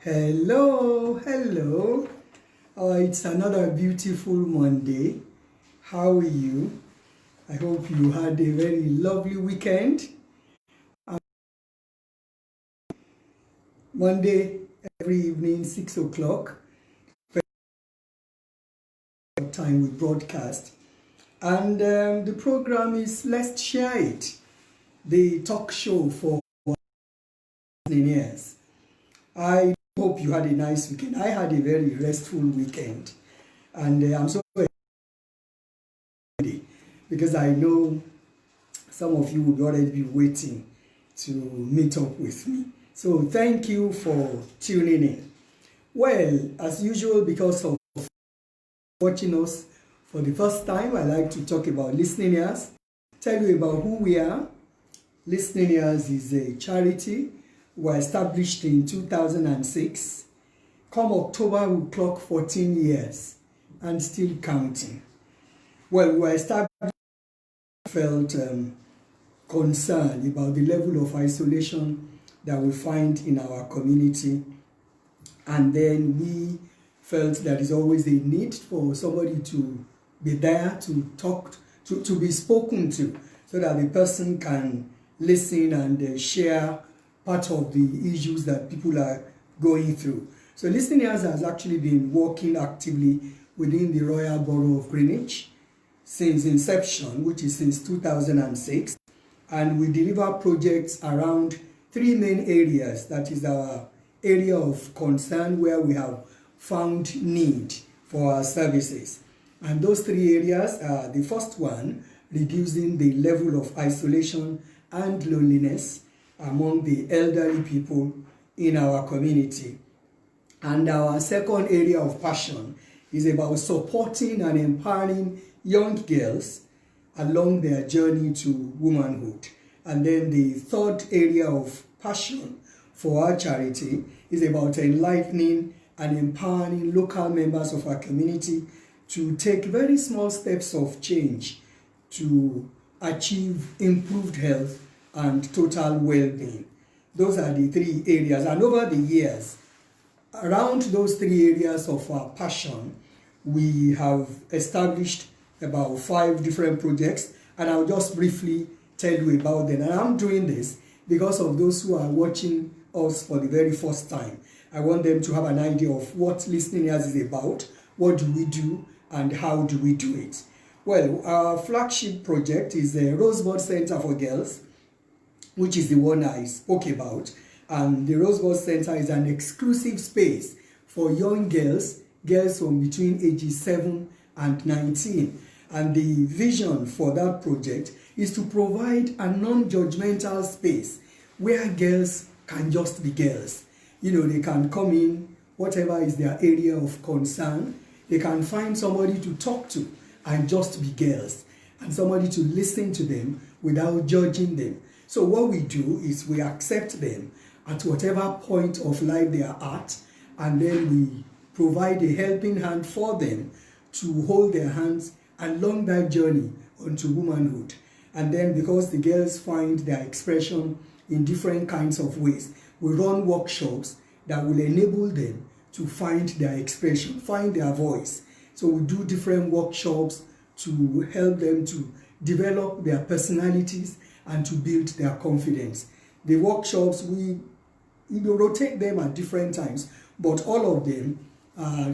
Hello, hello. It's another beautiful Monday. How are you? I hope you had a very lovely weekend. Monday, every evening, 6 o'clock, time we broadcast. And the program is Let's Share It, the talk show for listeners. I hope you had a nice weekend. I had a very restful weekend. And I'm so happy because I know some of you would already be waiting to meet up with me. So thank you for tuning in. Well, as usual, because of watching us for the first time, I like to talk about Listening Ears, tell you about who we are. Listening Ears is a charity. We were established in 2006. Come October, we'll clock 14 years and still counting. Well, we were established, felt concern about the level of isolation that we find in our community, and then we felt there is always a need for somebody to be there to talk to be spoken to, so that the person can listen and share part of the issues that people are going through. So Listening Ears has actually been working actively within the Royal Borough of Greenwich since inception, which is since 2006, and we deliver projects around three main areas. That is our area of concern, where we have found need for our services. And those three areas are: the first one, reducing the level of isolation and loneliness among the elderly people in our community. And our second area of passion is about supporting and empowering young girls along their journey to womanhood. And then the third area of passion for our charity is about enlightening and empowering local members of our community to take very small steps of change to achieve improved health and total well-being. Those are the three areas. And over the years, around those three areas of our passion, we have established about 5 different projects, and I'll just briefly tell you about them. And I'm doing this because of those who are watching us for the very first time. I want them to have an idea of what Listening Ears is about, what do we do, and how do we do it. Well, our flagship project is the Rosebud Center for Girls, which is the one I spoke about. And the Rosebud Center is an exclusive space for young girls from between ages 7 and 19. And the vision for that project is to provide a non-judgmental space where girls can just be girls. You know, they can come in, whatever is their area of concern, they can find somebody to talk to and just be girls, and somebody to listen to them without judging them. So what we do is we accept them at whatever point of life they are at, and then we provide a helping hand for them to hold their hands along that journey onto womanhood. And then, because the girls find their expression in different kinds of ways, we run workshops that will enable them to find their expression, find their voice. So we do different workshops to help them to develop their personalities and to build their confidence. The workshops, we rotate them at different times, but all of them are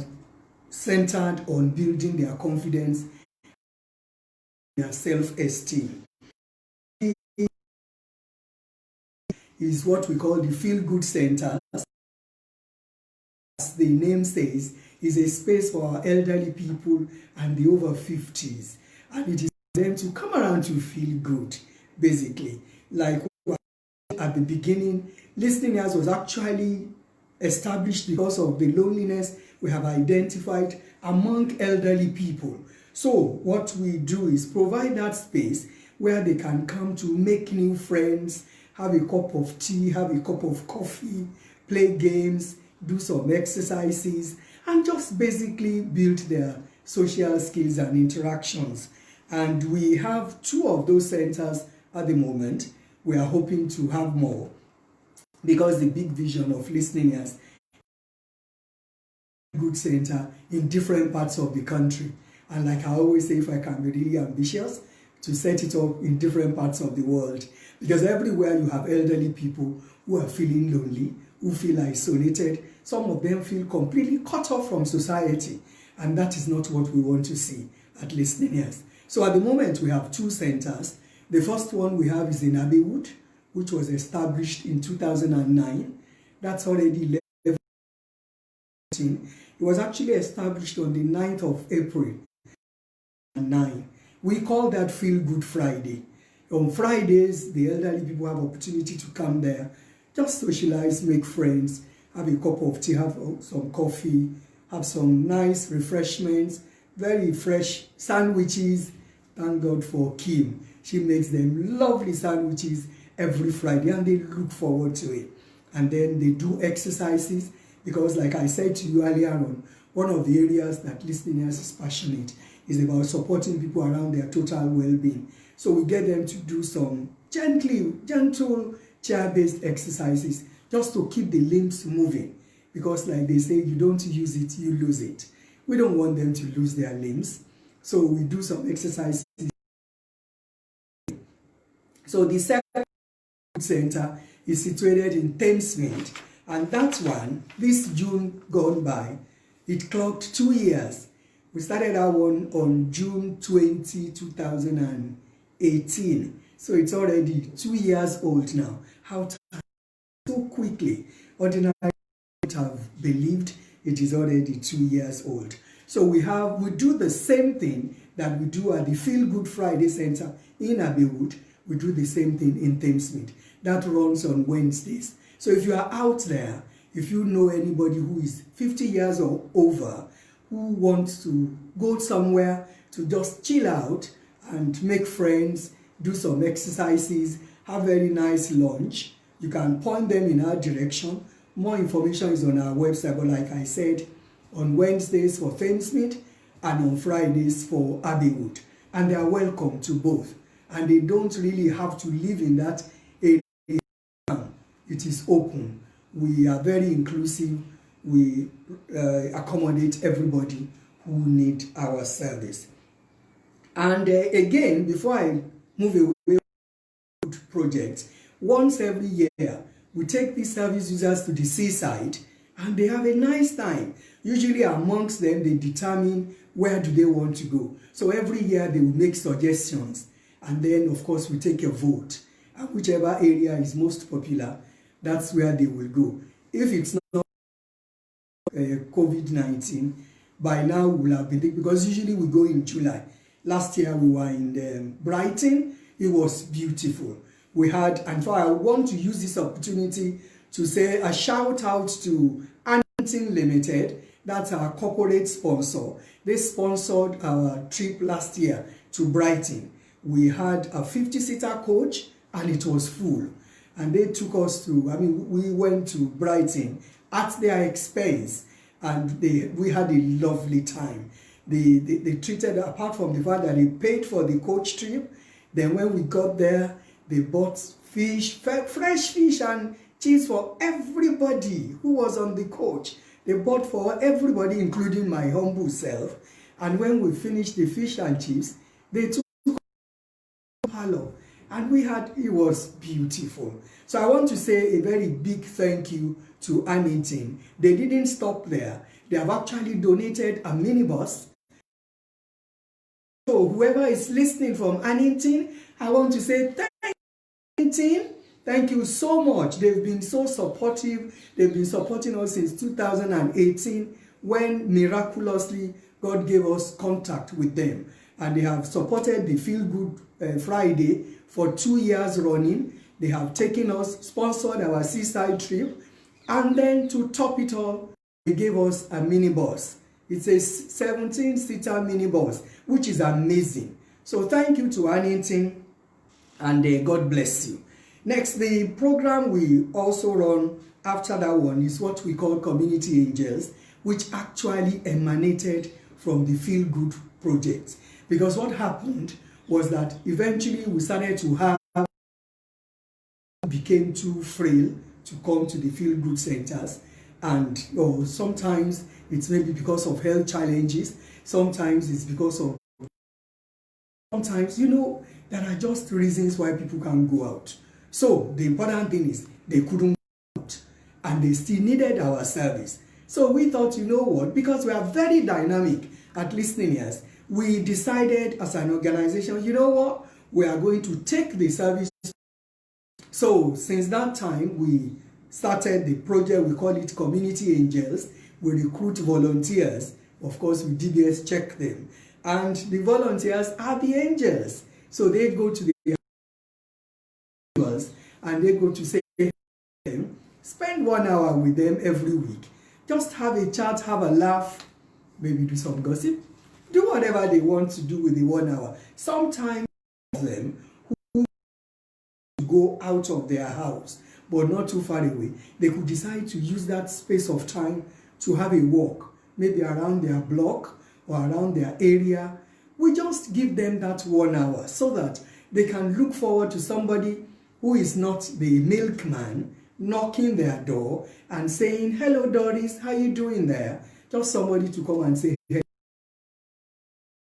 centered on building their confidence, their self-esteem. It is what we call the feel-good center. As the name says, is a space for our elderly people and the over 50s. And it is for them to come around to feel good, basically. Like at the beginning, Listening Ears was actually established because of the loneliness we have identified among elderly people. So what we do is provide that space where they can come to make new friends, have a cup of tea, have a cup of coffee, play games, do some exercises, and just basically build their social skills and interactions. And we have 2 of those centers at the moment. We are hoping to have more, because the big vision of Listening Ears good center in different parts of the country. And like I always say, if I can be really ambitious, to set it up in different parts of the world. Because everywhere you have elderly people who are feeling lonely, who feel isolated. Some of them feel completely cut off from society. And that is not what we want to see at Listening Ears. So at the moment, we have 2 centers. The first one we have is in Abbeywood, which was established in 2009. That's already 11. It was actually established on the 9th of April. 9. We call that Feel Good Friday. On Fridays, the elderly people have opportunity to come there, just socialize, make friends, have a cup of tea, have some coffee, have some nice refreshments, very fresh sandwiches. Thank God for Kim. She makes them lovely sandwiches every Friday and they look forward to it. And then they do exercises because, like I said to you earlier on, one of the areas that Listening Ears is passionate is about supporting people around their total well-being. So we get them to do some gentle chair-based exercises just to keep the limbs moving. Because like they say, you don't use it, you lose it. We don't want them to lose their limbs. So we do some exercises. So the second center is situated in Thamesmead. And that one, this June gone by, it clocked 2 years. We started that one on June 20, 2018. So it's already 2 years old now. How time so quickly. Ordinarily, I would have believed it is already 2 years old. So we do the same thing that we do at the Feel Good Friday Center in Abbeywood. We do the same thing in Thamesmead. That runs on Wednesdays. So if you are out there, if you know anybody who is 50 years or over, who wants to go somewhere to just chill out and make friends, do some exercises, have very nice lunch, you can point them in our direction. More information is on our website, but like I said, on Wednesdays for Thamesmead and on Fridays for Abbeywood. And they are welcome to both. And they don't really have to live in that area. It is open. We are very inclusive. We accommodate everybody who need our service. And again, before I move away from projects, once every year, we take these service users to the seaside and they have a nice time. Usually amongst them, they determine where do they want to go. So every year they will make suggestions. And then, of course, we take a vote. And whichever area is most popular, that's where they will go. If it's not COVID-19, by now we will have been, because usually we go in July. Last year we were in Brighton. It was beautiful. We had, and so I want to use this opportunity to say a shout out to Optimum Limited. That's our corporate sponsor. They sponsored our trip last year to Brighton. We had a 50-seater coach and it was full. And they took us to, we went to Brighton at their expense and we had a lovely time. They treated, apart from the fact that they paid for the coach trip, then when we got there, they bought fish, fresh fish and cheese for everybody who was on the coach. They bought for everybody, including my humble self. And when we finished the fish and chips, they took parlor. And it was beautiful. So I want to say a very big thank you to Annington. They didn't stop there. They have actually donated a minibus. So whoever is listening from Annington, I want to say thank you, Annington. Thank you so much. They've been so supportive. They've been supporting us since 2018 when miraculously God gave us contact with them. And they have supported the Feel Good Friday for 2 years running. They have taken us, sponsored our seaside trip, and then to top it all, they gave us a minibus. It's a 17-seater minibus, which is amazing. So thank you to Annington, and God bless you. Next, the program we also run after that one is what we call Community Angels, which actually emanated from the Feel Good project. Because what happened was that eventually we started to have, became too frail to come to the Feel Good centers, and sometimes It's maybe because of health challenges. Sometimes it's because of, sometimes, there are just reasons why people can't go out. So the important thing is they couldn't go out and they still needed our service. So we thought, you know what, because we are very dynamic at Listening Ears, we decided as an organization, you know what, we are going to take the service. So since that time, we started the project, we call it Community Angels. We recruit volunteers. Of course, we DBS check them. And the volunteers are the angels. So they go to the individuals and they go to say, spend 1 hour with them every week. Just have a chat, have a laugh, maybe do some gossip. Do whatever they want to do with the 1 hour. Sometimes them who go out of their house, but not too far away, they could decide to use that space of time to have a walk, maybe around their block or around their area. We just give them that 1 hour so that they can look forward to somebody who is not the milkman knocking their door and saying, hello Doris, how you doing there? Just somebody to come and say, hey.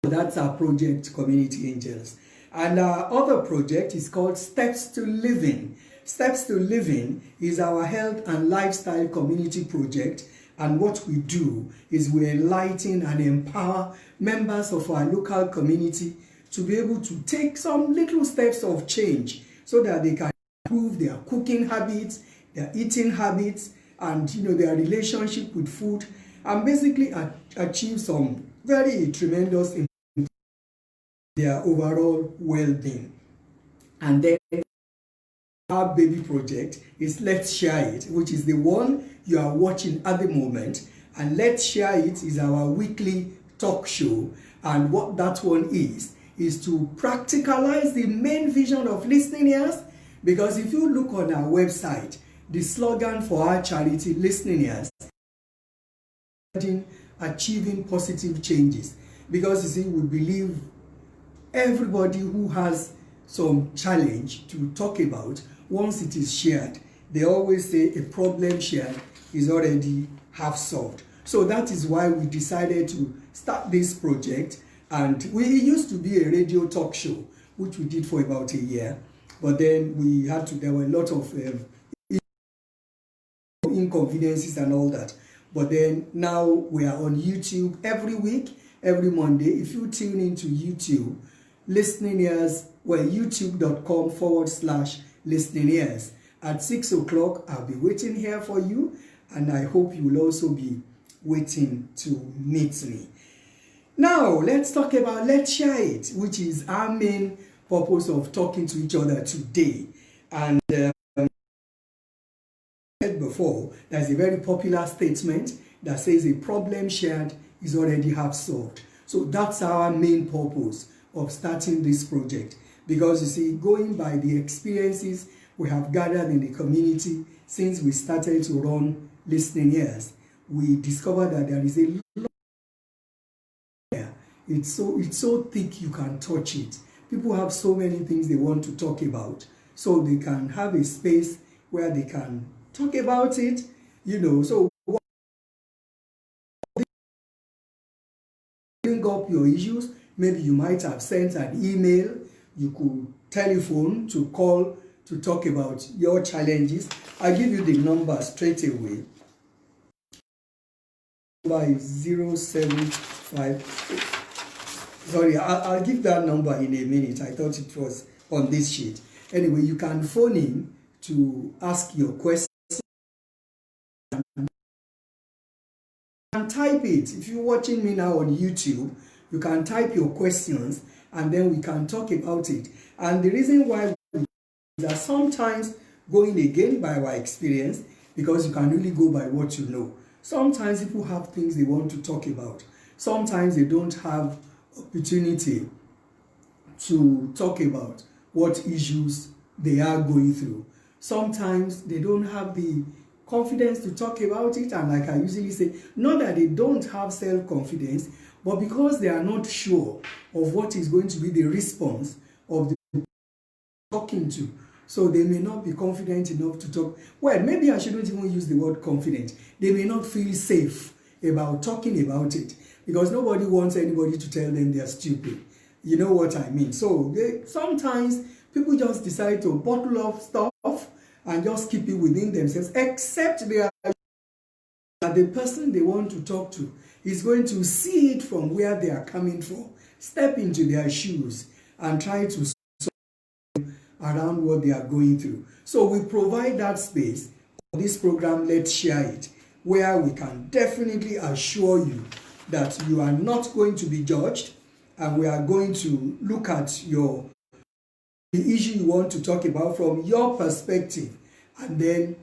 That's our project, Community Angels. And our other project is called Steps to Living. Steps to Living is our health and lifestyle community project. And what we do is we enlighten and empower members of our local community to be able to take some little steps of change so that they can improve their cooking habits, their eating habits, and their relationship with food, and basically achieve some very tremendous improvement in their overall well-being. And then our baby project is Let's Share It, which is the one you are watching at the moment. And Let's Share It is our weekly talk show. And what that one is to practicalize the main vision of Listening Ears. Because if you look on our website, the slogan for our charity, Listening Ears, achieving positive changes. Because you see, we believe everybody who has some challenge to talk about, once it is shared, they always say a problem shared is already half solved. So that is why we decided to start this project. And it used to be a radio talk show, which we did for about a year. But then there were a lot of inconveniences and all that. But then now we are on YouTube every week, every Monday. If you tune into YouTube, Listening Ears, youtube.com/Listening Ears. At 6 o'clock, I'll be waiting here for you, and I hope you will also be waiting to meet me. Now, let's talk about Let's Share It, which is our main purpose of talking to each other today. And before, there's a very popular statement that says a problem shared is already half solved. So that's our main purpose of starting this project, because you see, going by the experiences we have gathered in the community since we started to run Listening Ears, we discovered that there is a lot there. It's so thick you can touch it. People have so many things they want to talk about, so they can have a space where they can talk about it, so bring up your issues. Maybe you might have sent an email, you could telephone to call to talk about your challenges. I'll give you the number straight away. Number is 075. Sorry, I'll give that number in a minute. I thought it was on this sheet. Anyway, you can phone in to ask your question and type it. If you're watching me now on YouTube, you can type your questions and then we can talk about it. And the reason why is that sometimes, going again by our experience, because you can really go by what you know. Sometimes people have things they want to talk about. Sometimes they don't have opportunity to talk about what issues they are going through. Sometimes they don't have the confidence to talk about it, and like I usually say, not that they don't have self-confidence, but because they are not sure of what is going to be the response of the talking to. So they may not be confident enough to talk. Well, maybe I shouldn't even use the word confident. They may not feel safe about talking about it, because nobody wants anybody to tell them they're stupid. You know what I mean? So sometimes people just decide to bottle up stuff and just keep it within themselves, except they are that the person they want to talk to is going to see it from where they are coming from, step into their shoes and try to around what they are going through. So we provide that space for this program, Let's Share It, where we can definitely assure you that you are not going to be judged, and we are going to look at the issue you want to talk about from your perspective, and then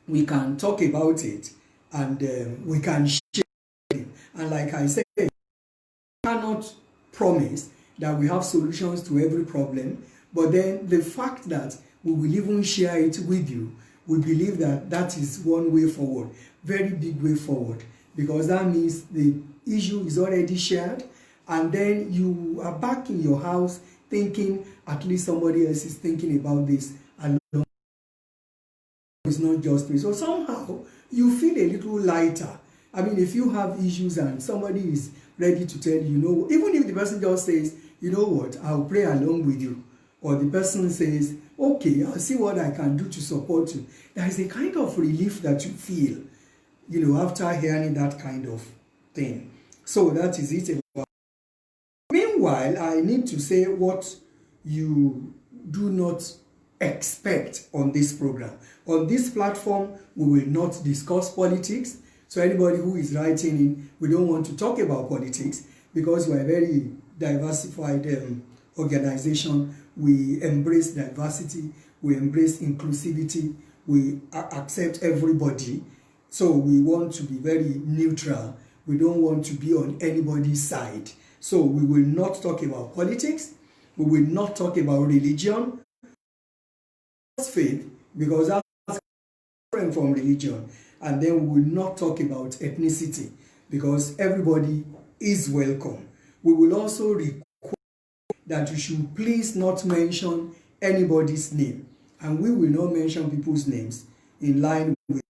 we can talk about it, and we can share it. And like I said, we cannot promise that we have solutions to every problem, but then the fact that we will even share it with you, we believe that that is one way forward, very big way forward, because that means the issue is already shared, and then you are back in your house thinking at least somebody else is thinking about this, and it's not just me. So somehow you feel a little lighter. I mean, if you have issues and somebody is ready to tell you, even if the person just says, you know what, I'll pray along with you, or the person says, okay, I'll see what I can do to support you, there is a kind of relief that you feel, after hearing that kind of thing. So that is it. Meanwhile, I need to say what you do not expect on this program. On this platform, we will not discuss politics. So anybody who is writing in, we don't want to talk about politics, because we're a very diversified organization. We embrace diversity, we embrace inclusivity, we accept everybody. So we want to be very neutral. We don't want to be on anybody's side. So we will not talk about politics. We will not talk about religion, faith, because that's different from religion. And then we will not talk about ethnicity, because everybody is welcome. We will also request that you should please not mention anybody's name, and we will not mention people's names in line with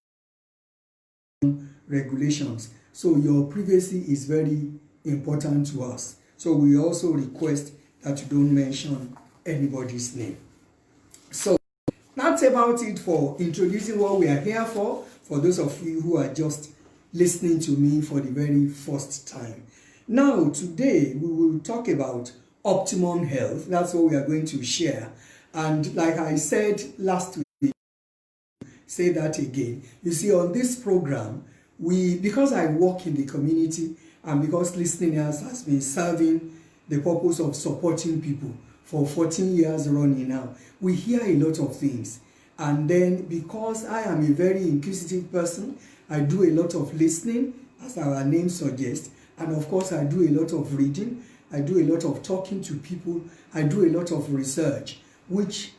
regulations. So your privacy is very important to us. So we also request that you don't mention anybody's name. So that's about it for introducing what we are here for those of you who are just listening to me for the very first time. Now, today we will talk about Optimum Health. That's what we are going to share. And like I said last week, say that again. You see, on this program, because I work in the community, and because Listening Ears has been serving the purpose of supporting people for 14 years running now, we hear a lot of things. And then because I am a very inquisitive person, I do a lot of listening, as our name suggests, and of course I do a lot of reading, I do a lot of talking to people, I do a lot of research, which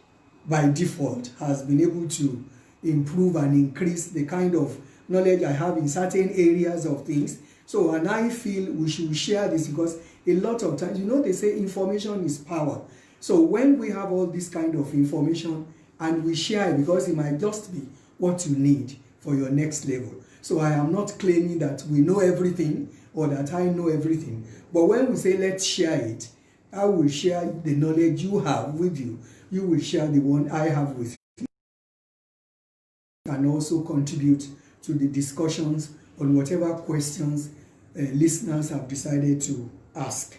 by default has been able to improve and increase the kind of knowledge I have in certain areas of things. So, and I feel we should share this, because a lot of times, they say information is power. So when we have all this kind of information and we share it, because it might just be what you need for your next level. So I am not claiming that we know everything or that I know everything. But when we say let's share it, I will share the knowledge you have with you. You will share the one I have with you. And also contribute to the discussions on whatever questions listeners have decided to ask.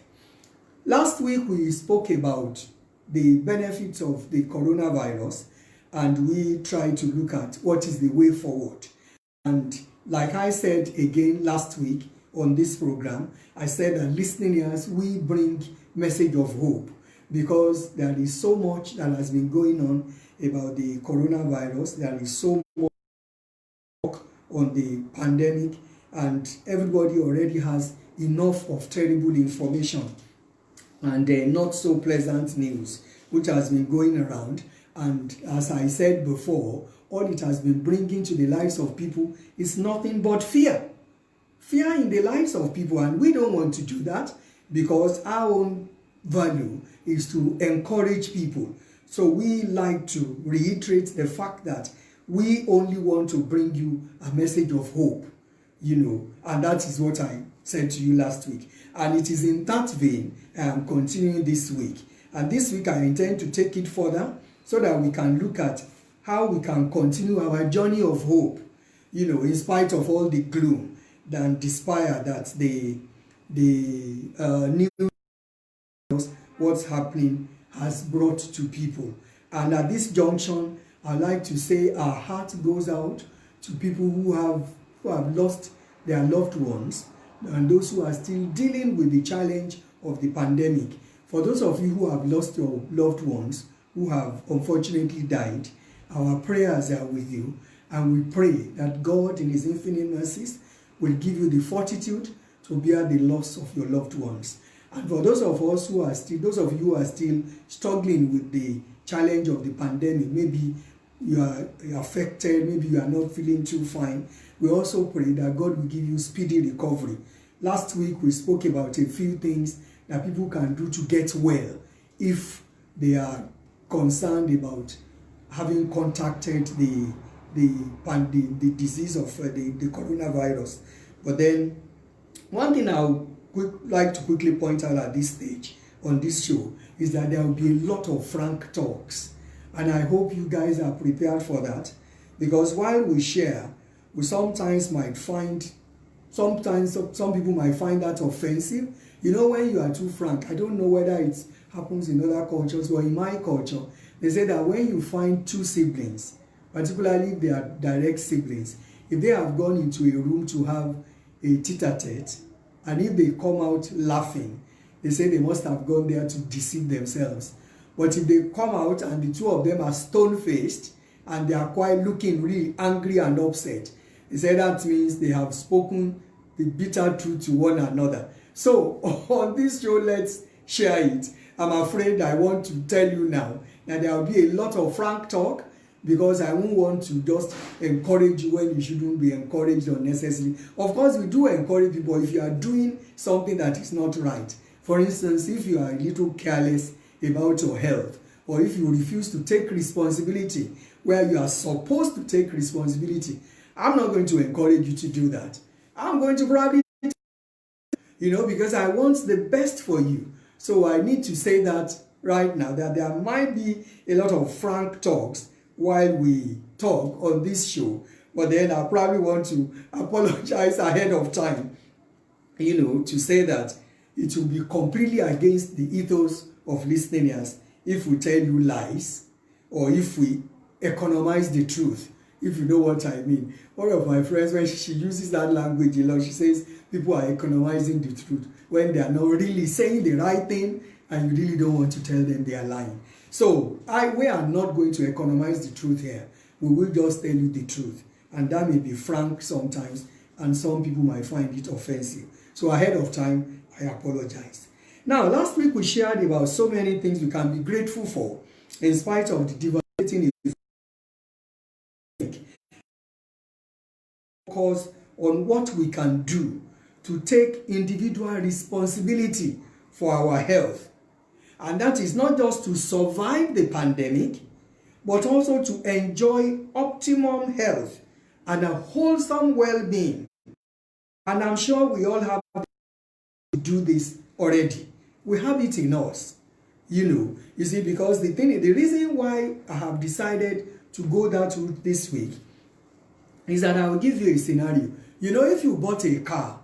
Last week we spoke about the benefits of the coronavirus, and we tried to look at what is the way forward. And like I said again last week on this program, I said that Listening Ears, we bring message of hope, because there is so much that has been going on about the coronavirus. There is so much work on the pandemic, and everybody already has enough of terrible information and not so pleasant news which has been going around. And as I said before, all it has been bringing to the lives of people is nothing but fear. Fear in the lives of people, and we don't want to do that, because our own value is to encourage people. So we like to reiterate the fact that we only want to bring you a message of hope. and that is what I said to you last week. And it is in that vein I am continuing this week. And this week I intend to take it further so that we can look at how we can continue our journey of hope, in spite of all the gloom and despair that the news, what's happening, has brought to people. And at this junction, I'd like to say our heart goes out to people who have lost their loved ones and those who are still dealing with the challenge of the pandemic. For those of you who have lost your loved ones, who have unfortunately died, our prayers are with you, and we pray that God in his infinite mercies will give you the fortitude to bear the loss of your loved ones. And for those of you who are still struggling with the challenge of the pandemic, maybe you are affected, maybe you are not feeling too fine, we also pray that God will give you speedy recovery. Last week we spoke about a few things that people can do to get well if they are concerned about having contacted the disease of the coronavirus. But then one thing I would like to quickly point out at this stage on this show is that there will be a lot of frank talks, and I hope you guys are prepared for that, because while we share, we sometimes might find, some people might find that offensive. When you are too frank, I don't know whether it happens in other cultures, or in my culture, they say that when you find two siblings, particularly if they are direct siblings, if they have gone into a room to have a tete-a-tete, and if they come out laughing, they say they must have gone there to deceive themselves. But if they come out and the two of them are stone-faced and they are quite looking really angry and upset, they say that means they have spoken the bitter truth to one another. So on this show, let's share it. I'm afraid I want to tell you now that there will be a lot of frank talk, because I won't want to just encourage you when you shouldn't be encouraged unnecessarily. Of course, we do encourage people if you are doing something that is not right. For instance, if you are a little careless about your health, or if you refuse to take responsibility where you are supposed to take responsibility, I'm not going to encourage you to do that. I'm going to probably, because I want the best for you. So I need to say that right now, that there might be a lot of frank talks while we talk on this show, but then I probably want to apologize ahead of time, to say that it will be completely against the ethos of listeners if we tell you lies, or if we economize the truth, if you know what I mean. One of my friends, when she uses that language a lot, she says people are economizing the truth when they are not really saying the right thing, and you really don't want to tell them they are lying. So we are not going to economize the truth here. We will just tell you the truth. And that may be frank sometimes, and some people might find it offensive. So ahead of time, I apologize. Now, last week we shared about so many things we can be grateful for in spite of the devastating focus on what we can do to take individual responsibility for our health. And that is not just to survive the pandemic, but also to enjoy optimum health and a wholesome well-being. And I'm sure we all have to do this already. We have it in us. You see, because the reason why I have decided to go that route this week is that I will give you a scenario. If you bought a car,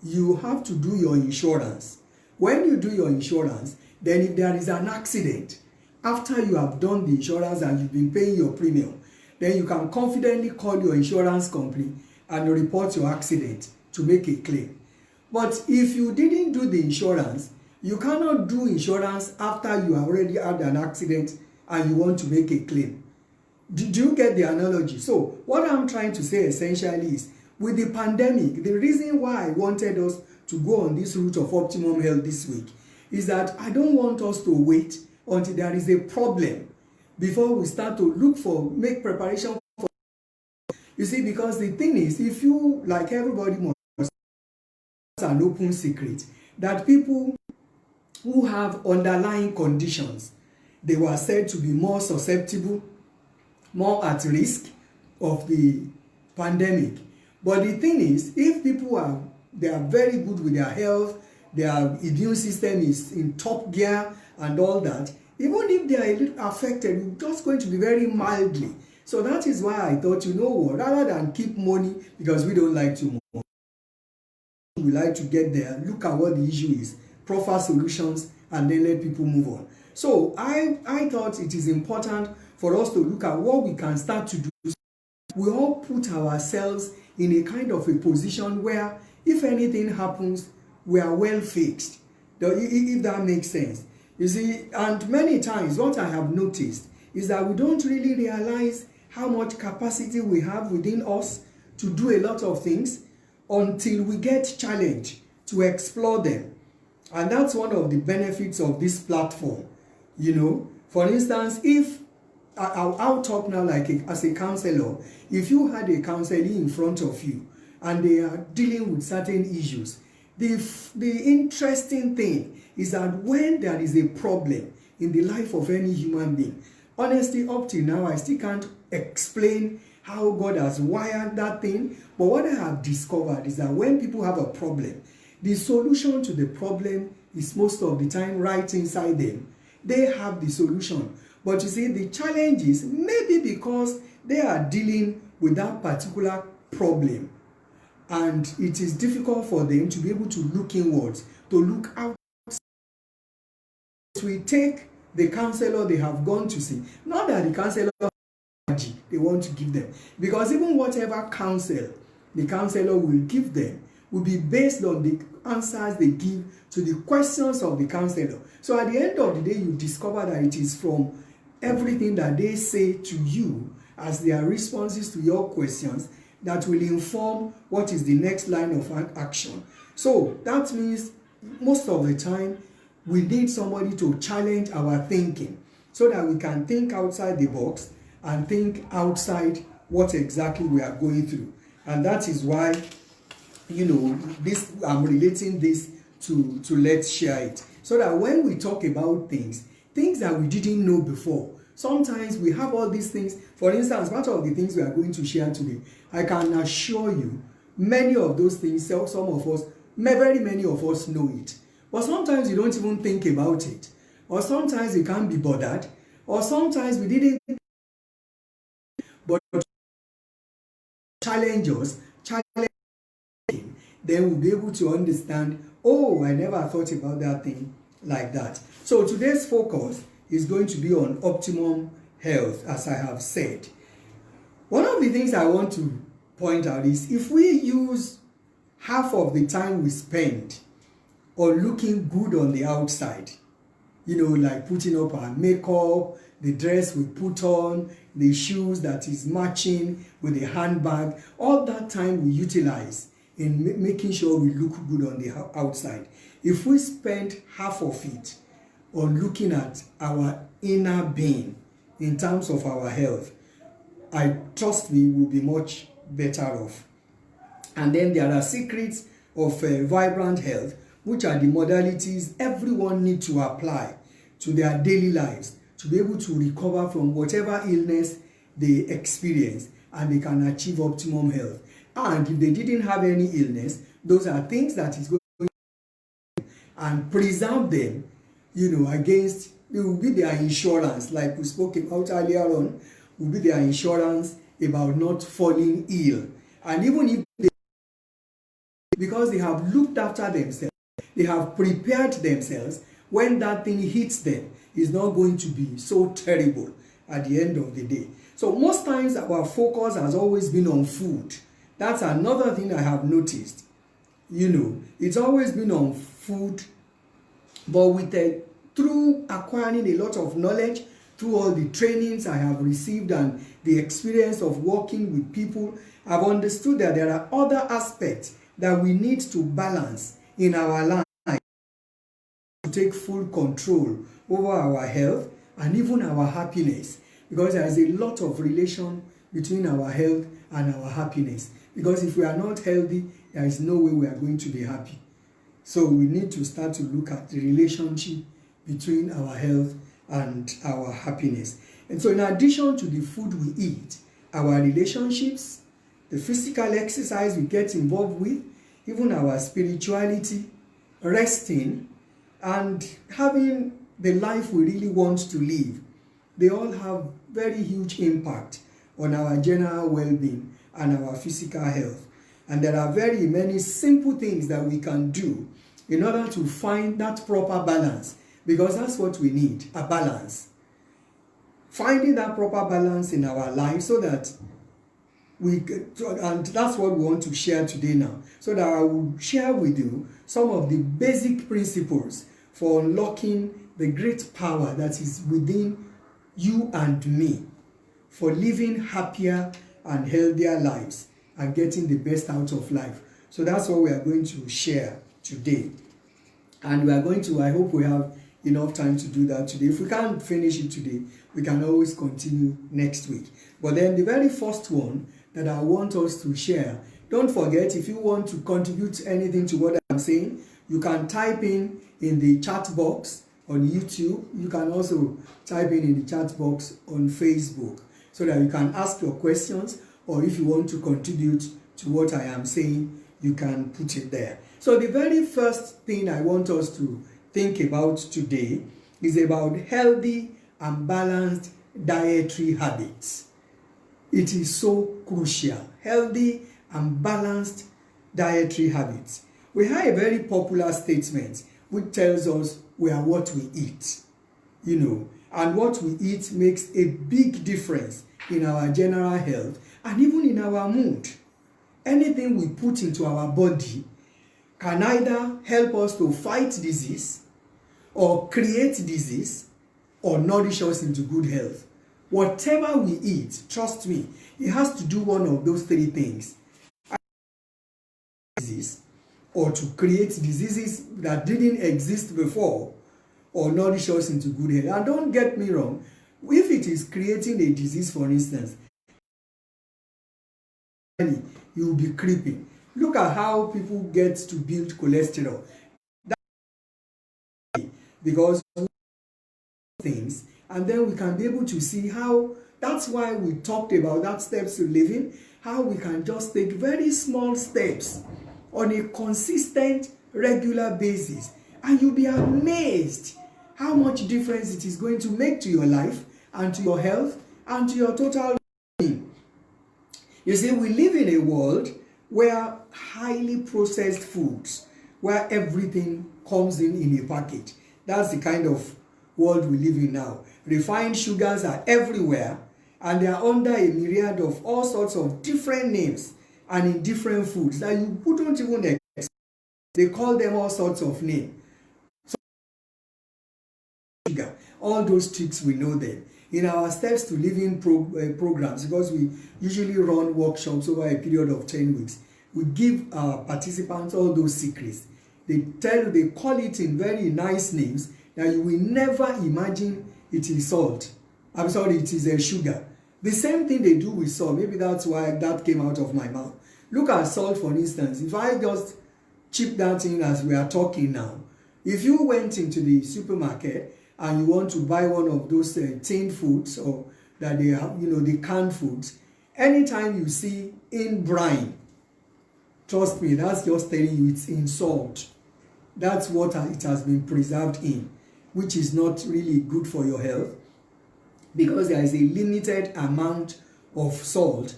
you have to do your insurance. When you do your insurance, then if there is an accident, after you have done the insurance and you've been paying your premium, then you can confidently call your insurance company and report your accident to make a claim. But if you didn't do the insurance, you cannot do insurance after you have already had an accident and you want to make a claim. Do you get the analogy? So what I'm trying to say essentially is, with the pandemic, the reason why I wanted us to go on this route of optimum health this week is that I don't want us to wait until there is a problem before we start to make preparation for. You see, because the thing is, if you, like everybody must, it's an open secret that people who have underlying conditions, they were said to be more susceptible, more at risk of the pandemic. But the thing is, if people they are very good with their health, their immune system is in top gear and all that, even if they are a little affected, it's just going to be very mildly. So that is why I thought, you know what, rather than keep money, because we don't like to move, we like to get there, look at what the issue is, proffer solutions, and then let people move on. So I thought it is important for us to look at what we can start to do. We all put ourselves in a kind of a position where if anything happens, we are well fixed. If that makes sense. You see, and many times what I have noticed is that we don't really realize how much capacity we have within us to do a lot of things until we get challenged to explore them. And that's one of the benefits of this platform. You know, for instance, if I'll talk now like as a counselor, if you had a counselee in front of you and they are dealing with certain issues, the interesting thing is that when there is a problem in the life of any human being, honestly, up till now, I still can't explain how God has wired that thing. But what I have discovered is that when people have a problem, the solution to the problem is most of the time right inside them. They have the solution. But you see, the challenge is maybe because they are dealing with that particular problem, and it is difficult for them to be able to look inwards, to look out. We take the counselor they have gone to see, not that the counselor they want to give them, because even whatever counsel the counselor will give them will be based on the answers they give to the questions of the counselor. So at the end of the day, you discover that it is from everything that they say to you as their responses to your questions that will inform what is the next line of action. So that means most of the time we need somebody to challenge our thinking so that we can think outside the box and think outside what exactly we are going through. And that is why, you know, this I'm relating this to let's share it, so that when we talk about things that we didn't know before, sometimes we have all these things. For instance, part of the things we are going to share today, I can assure you many of those things, some of us, very many of us know it, but sometimes you don't even think about it, or sometimes you can't be bothered, or sometimes we didn't. But challenge us, then we'll be able to understand, oh, I never thought about that thing like that. So today's focus is going to be on optimum health, as I have said. One of the things I want to point out is if we use half of the time we spend on looking good on the outside, you know, like putting up our makeup, the dress we put on, the shoes that is matching with the handbag, all that time we utilize in making sure we look good on the outside. If we spend half of it on looking at our inner being in terms of our health, I trust me, we'll be much better off. And then there are secrets of vibrant health, which are the modalities everyone needs to apply to their daily lives to be able to recover from whatever illness they experience, and they can achieve optimum health. And if they didn't have any illness, those are things that is going to and preserve them, you know, against, it will be their insurance, like we spoke about earlier on, will be their insurance about not falling ill. And even if they, because they have looked after themselves, they have prepared themselves, when that thing hits them, it's not going to be so terrible at the end of the day. So most times our focus has always been on food. That's another thing I have noticed. You know, it's always been on food, but with through acquiring a lot of knowledge, through all the trainings I have received and the experience of working with people, I've understood that there are other aspects that we need to balance in our life to take full control over our health and even our happiness, because there is a lot of relation between our health and our happiness. Because if we are not healthy, there is no way we are going to be happy. So we need to start to look at the relationship between our health and our happiness. And so in addition to the food we eat, our relationships, the physical exercise we get involved with, even our spirituality, resting, and having the life we really want to live. They all have very huge impact on our general well-being and our physical health. And there are very many simple things that we can do in order to find that proper balance, because that's what we need, a balance. Finding that proper balance in our life so that and that's what we want to share today now, so that I will share with you some of the basic principles for unlocking the great power that is within you and me, for living happier and healthier lives and getting the best out of life. So that's what we are going to share today. And we are going to, I hope we have enough time to do that today. If we can't finish it today, we can always continue next week. But then the very first one that I want us to share, don't forget, if you want to contribute anything to what I'm saying, you can type in the chat box on YouTube. You can also type in the chat box on Facebook, so that you can ask your questions, or if you want to contribute to what I am saying, you can put it there. So the very first thing I want us to think about today is about healthy and balanced dietary habits. It is so crucial. Healthy and balanced dietary habits. We have a very popular statement which tells us we are what we eat, and what we eat makes a big difference in our general health and even in our mood. Anything we put into our body can either help us to fight disease, or create disease, or nourish us into good health. Whatever we eat, trust me, it has to do one of those three things. Disease, or to create diseases that didn't exist before, or nourish us into good health. And don't get me wrong, if it is creating a disease, for instance, you will be creeping. Look at how people get to build cholesterol. Because things, and then we can be able to see how, that's why we talked about that steps to living, how we can just take very small steps on a consistent, regular basis, and you'll be amazed how much difference it is going to make to your life and to your health and to your total being. You see, we live in a world where highly processed foods, where everything comes in a package. That's the kind of world we live in now. Refined sugars are everywhere, and they are under a myriad of all sorts of different names and in different foods that you wouldn't even expect. They call them all sorts of names. So, sugar, all those tricks, we know them. In our Steps to Living programs, because we usually run workshops over a period of 10 weeks, we give our participants all those secrets. They call it in very nice names that you will never imagine it is salt. I'm sorry, it is a sugar. The same thing they do with salt. Maybe that's why that came out of my mouth. Look at salt, for instance. If I just chip that in as we are talking now, if you went into the supermarket and you want to buy one of those tinned foods, or that they have, the canned foods, anytime you see in brine, trust me, that's just telling you it's in salt. That's what it has been preserved in, which is not really good for your health, because there is a limited amount of salt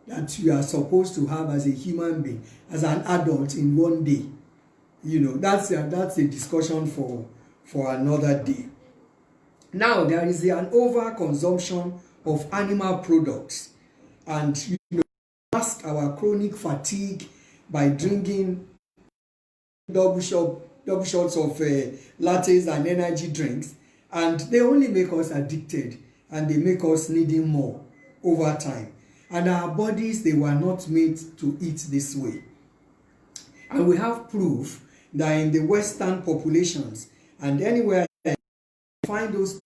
that you are supposed to have as a human being, as an adult, in one day. That's a discussion for another day. Now, there is an overconsumption of animal products, and mask our chronic fatigue by drinking double shots of lattes and energy drinks, and they only make us addicted, and they make us needing more over time. And our bodies, they were not made to eat this way. And we have proof that in the Western populations and anywhere you find those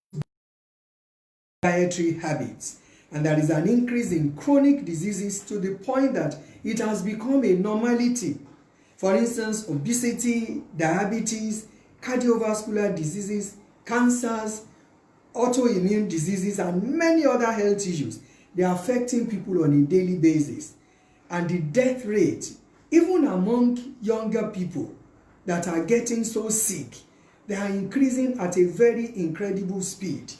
dietary habits, and there is an increase in chronic diseases to the point that it has become a normality. For instance, obesity, diabetes, cardiovascular diseases, cancers, autoimmune diseases, and many other health issues. They are affecting people on a daily basis. and the death rate, even among younger people that are getting so sick, they are increasing at a very incredible speed.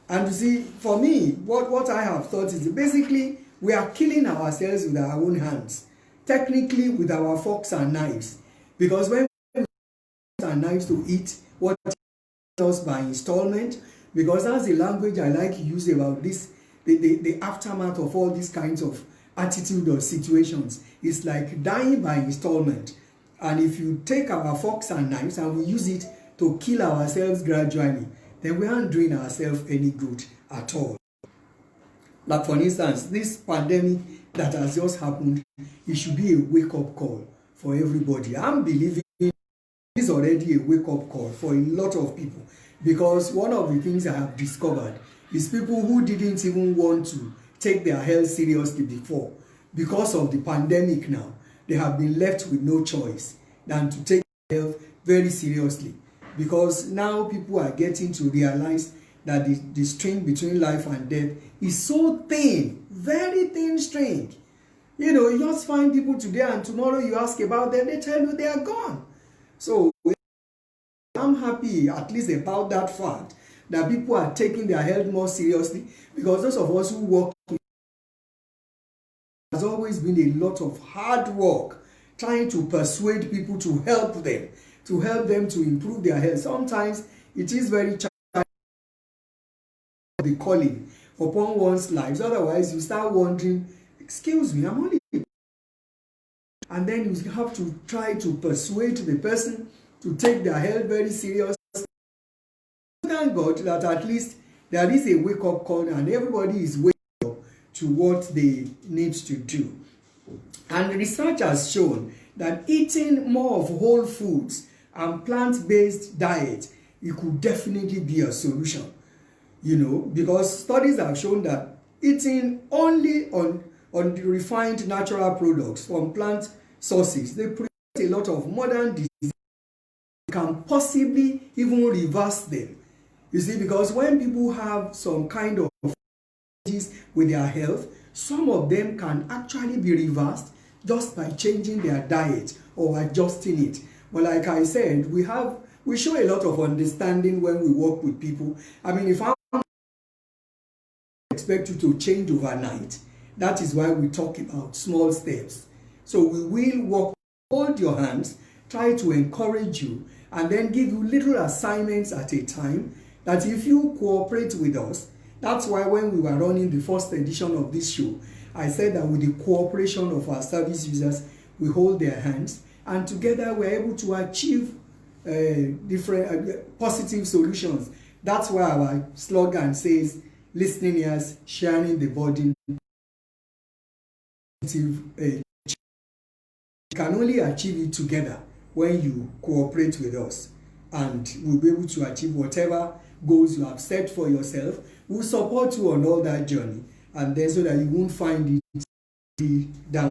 And you see, for me, what I have thought is basically we are killing ourselves with our own hands, technically with our forks and knives. Because when we use and knives to eat, what us by installment, because that's the language I like to use about this, the aftermath of all these kinds of attitude or situations. It's like dying by installment. And if you take our forks and knives and we use it to kill ourselves gradually, then we aren't doing ourselves any good at all. Like for instance, this pandemic that has just happened, it should be a wake-up call for everybody. I'm believing it is already a wake-up call for a lot of people, because one of the things I have discovered is people who didn't even want to take their health seriously before, because of the pandemic now, they have been left with no choice than to take their health very seriously. Because now people are getting to realize that the string between life and death is so thin, very thin string. You know, you just find people today and tomorrow you ask about them, they tell you they are gone. So I'm happy at least about that fact, that people are taking their health more seriously, because those of us who work, has always been a lot of hard work trying to persuade people to help them to improve their health. Sometimes it is very challenging, the calling upon one's lives. Otherwise, you start wondering, excuse me, I'm only... And then you have to try to persuade the person to take their health very seriously. Thank God that at least there is a wake-up call and everybody is waking up to what they need to do. And research has shown that eating more of whole foods and plant-based diet, it could definitely be a solution. You know, because studies have shown that eating only on the refined natural products from plant sources, they prevent a lot of modern diseases, can possibly even reverse them. You see, because when people have some kind of challenges with their health, some of them can actually be reversed just by changing their diet or adjusting it. But like I said, we show a lot of understanding when we work with people. I mean, if I expect you to change overnight, that is why we talk about small steps. So we will work, hold your hands, try to encourage you, and then give you little assignments at a time, that if you cooperate with us, that's why when we were running the first edition of this show, I said that with the cooperation of our service users, we hold their hands, and together we're able to achieve different positive solutions. That's why our slogan says, listening ears, sharing the burden. You can only achieve it together when you cooperate with us, and we'll be able to achieve whatever goals you have set for yourself. We'll support you on all that journey, and then so that you won't find it down.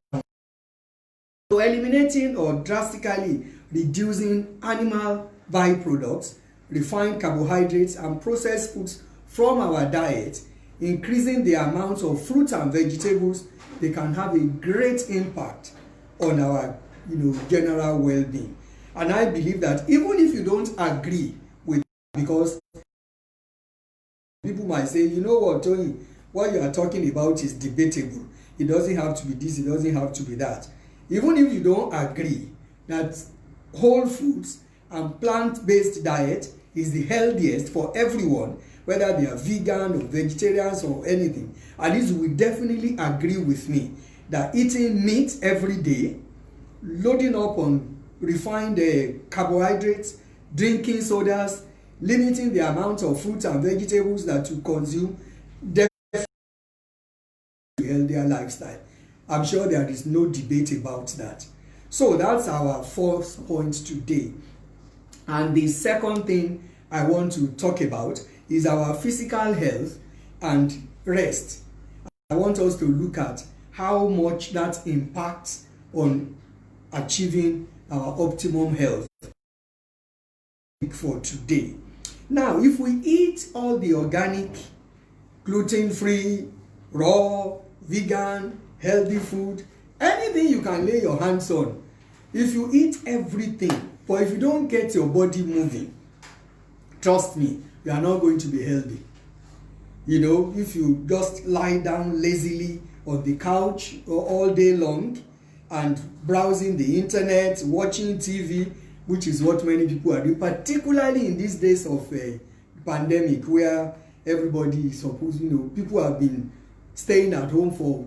So eliminating or drastically reducing animal byproducts, refined carbohydrates, and processed foods from our diet, increasing the amount of fruits and vegetables, they can have a great impact on our general well-being. And I believe that even if you don't agree with it, because people might say, you know what, Tony, what you are talking about is debatable. It doesn't have to be this, it doesn't have to be that. Even if you don't agree that whole foods and plant-based diet is the healthiest for everyone, whether they are vegan or vegetarians or anything, at least you will definitely agree with me that eating meat every day, loading up on refined carbohydrates, drinking sodas, limiting the amount of fruits and vegetables that you consume, definitely a healthier lifestyle. I'm sure there is no debate about that. So that's our first point today. And the second thing I want to talk about is our physical health and rest. I want us to look at how much that impacts on achieving our optimum health for today. Now, if we eat all the organic, gluten-free, raw, vegan, healthy food, Anything you can lay your hands on, if you eat everything, but if you don't get your body moving, trust me, you are not going to be healthy. You know, if you just lie down lazily on the couch all day long and browsing the internet, watching TV, which is what many people are doing, particularly in these days of pandemic, where everybody is supposed, you know, people have been staying at home for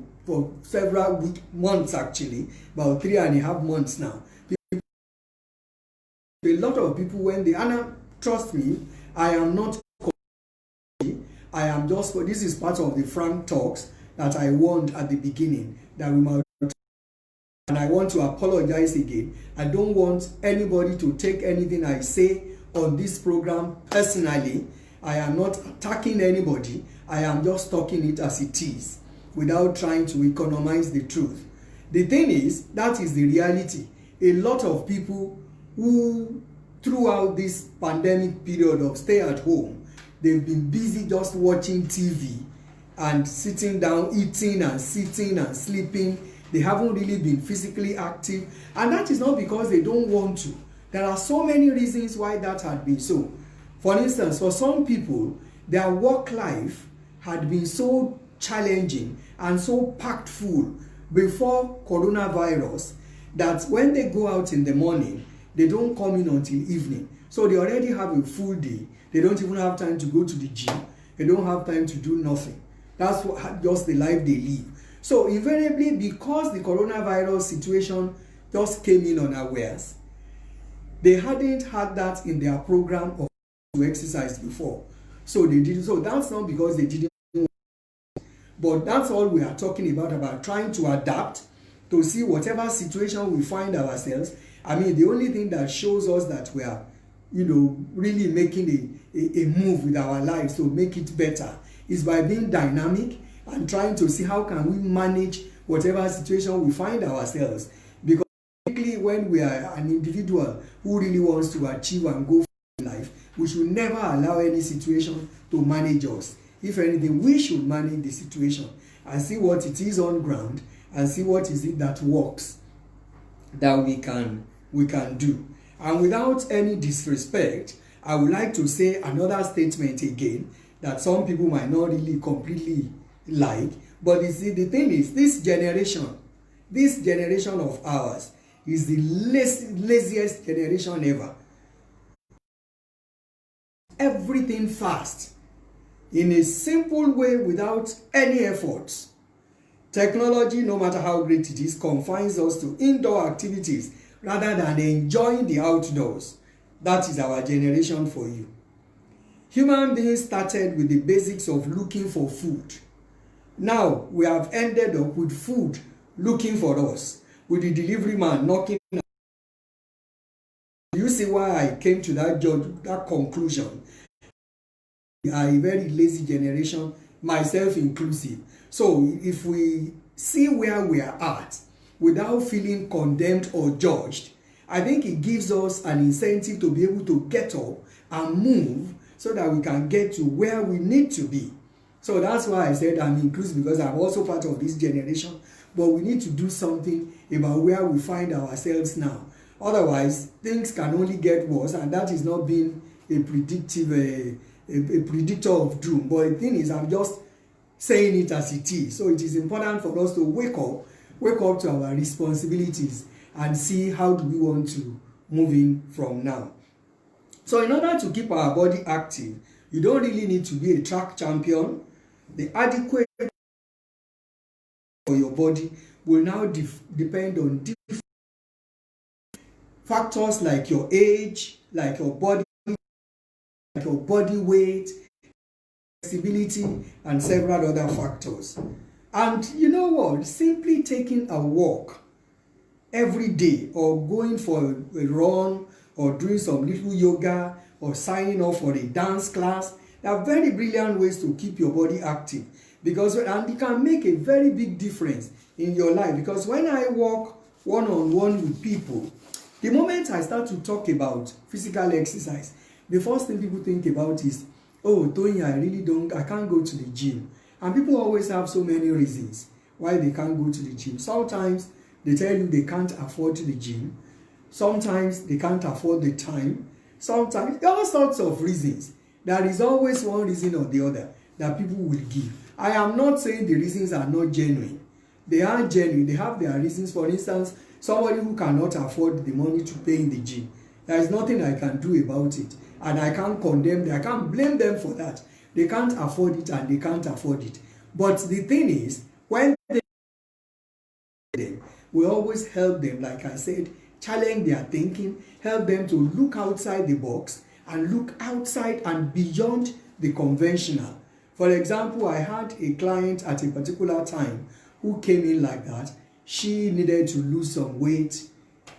several months, actually, about 3.5 months now. A lot of people, when they, and trust me, I am not, I am just, this is part of the frank talks that I warned at the beginning that we might, and I want to apologize again. I don't want anybody to take anything I say on this program personally. I am not attacking anybody. I am just talking it as it is without trying to economize the truth. The thing is, that is the reality. A lot of people who, throughout this pandemic period of stay at home, they've been busy just watching TV and sitting down, eating and sitting and sleeping. They haven't really been physically active, and that is not because they don't want to. There are so many reasons why that had been so. For instance, for some people, their work life had been so challenging and so packed full before coronavirus that when they go out in the morning, they don't come in until evening. So they already have a full day. They don't even have time to go to the gym. They don't have time to do nothing. That's just the life they live. So invariably, because the coronavirus situation just came in unawares, they hadn't had that in their program of to exercise before. So they did. So that's not because they didn't. But that's all we are talking about trying to adapt to see whatever situation we find ourselves. I mean, the only thing that shows us that we are, you know, really making a move with our lives to make it better is by being dynamic and trying to see how can we manage whatever situation we find ourselves. Because when we are an individual who really wants to achieve and go for life, we should never allow any situation to manage us. If anything, we should manage the situation and see what it is on ground and see what is it that works that we can do. And without any disrespect, I would like to say another statement again that some people might not really completely like, but you see, the thing is, this generation of ours is the laziest generation ever. Everything fast, in a simple way, without any efforts. Technology, no matter how great it is, confines us to indoor activities rather than enjoying the outdoors. That is our generation for you. Human beings started with the basics of looking for food. Now we have ended up with food looking for us, with the delivery man knocking. Do you see why I came to that conclusion? We are a very lazy generation, myself inclusive. So if we see where we are at without feeling condemned or judged, I think it gives us an incentive to be able to get up and move so that we can get to where we need to be. So that's why I said I'm inclusive, because I'm also part of this generation. But we need to do something about where we find ourselves now. Otherwise, things can only get worse, and that is not being a predictor of doom. But the thing is, I'm just saying it as it is. So it is important for us to wake up to our responsibilities and see how do we want to move in from now. So in order to keep our body active, you don't really need to be a track champion. The adequate for your body will now depend on different factors like your age, like your body weight, flexibility, and several other factors. And you know what? Simply taking a walk every day, or going for a run, or doing some little yoga, or signing up for a dance class, there are very brilliant ways to keep your body active, and it can make a very big difference in your life. Because when I work one-on-one with people, the moment I start to talk about physical exercise, the first thing people think about is, oh, Tony, I can't go to the gym. And people always have so many reasons why they can't go to the gym. Sometimes They tell you they can't afford the gym. Sometimes they can't afford the time. Sometimes all sorts of reasons. There is always one reason or the other that people will give. I am not saying the reasons are not genuine. They are genuine. They have their reasons. For instance, somebody who cannot afford the money to pay in the gym, there is nothing I can do about it. And I can't condemn them. I can't blame them for that. They can't afford it and they can't afford it. But the thing is, when we always help them, like I said, challenge their thinking, help them to look outside the box and look outside and beyond the conventional. For example, I had a client at a particular time who came in like that. She needed to lose some weight.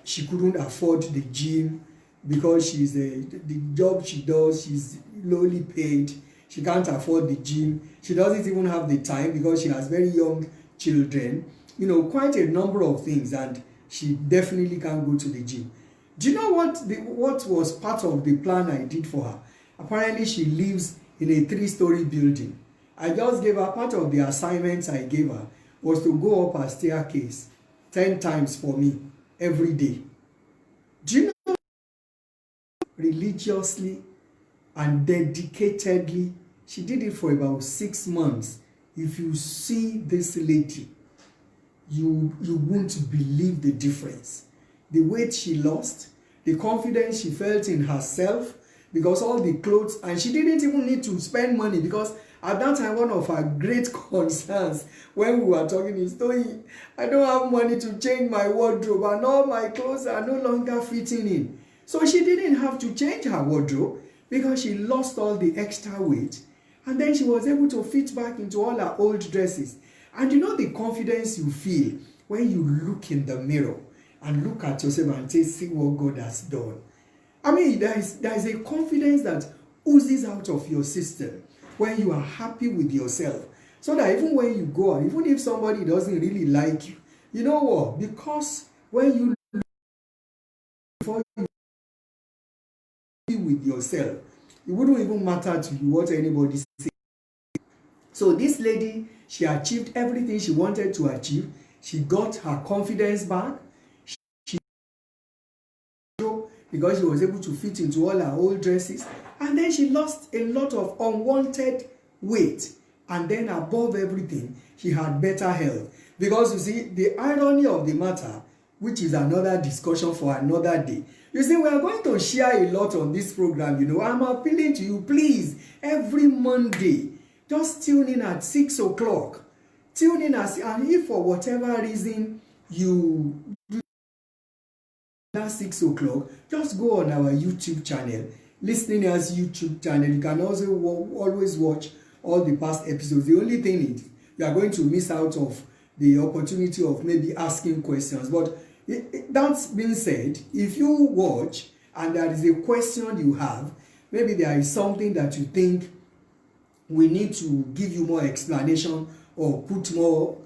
She couldn't afford the gym because the job she does, she's lowly paid. She can't afford the gym. She doesn't even have the time because she has very young children. You know, quite a number of things, and she definitely can't go to the gym. Do you know what was part of the plan I did for her? Apparently, she lives in a 3-story building. I just gave her, part of the assignments I gave her was to go up a staircase 10 times for me every day. Do you know, religiously and dedicatedly, she did it for about 6 months. If you see this lady, you won't believe the difference. The weight she lost, the confidence she felt in herself, because all the clothes, and she didn't even need to spend money, because at that time one of her great concerns when we were talking is, Toyin, I don't have money to change my wardrobe and all my clothes are no longer fitting in. So she didn't have to change her wardrobe because she lost all the extra weight, and then she was able to fit back into all her old dresses. And you know the confidence you feel when you look in the mirror and look at yourself and say, see what God has done. I mean, there is a confidence that oozes out of your system when you are happy with yourself. So that even when you go out, even if somebody doesn't really like you, you know what? Because when you look before you be with yourself, it wouldn't even matter to you what anybody says. So this lady, she achieved everything she wanted to achieve. She got her confidence back. Because she was able to fit into all her old dresses. And then she lost a lot of unwanted weight. And then above everything, she had better health. Because you see, the irony of the matter, which is another discussion for another day. You see, we are going to share a lot on this program. You know, I'm appealing to you, please, every Monday, just tune in at 6 o'clock. Tune in, and if for whatever reason you at 6 o'clock, just go on our YouTube channel, Listening as YouTube channel. You can also always watch all the past episodes. The only thing is you are going to miss out of the opportunity of maybe asking questions. But that being said, if you watch and there is a question you have, maybe there is something that you think we need to give you more explanation or put more,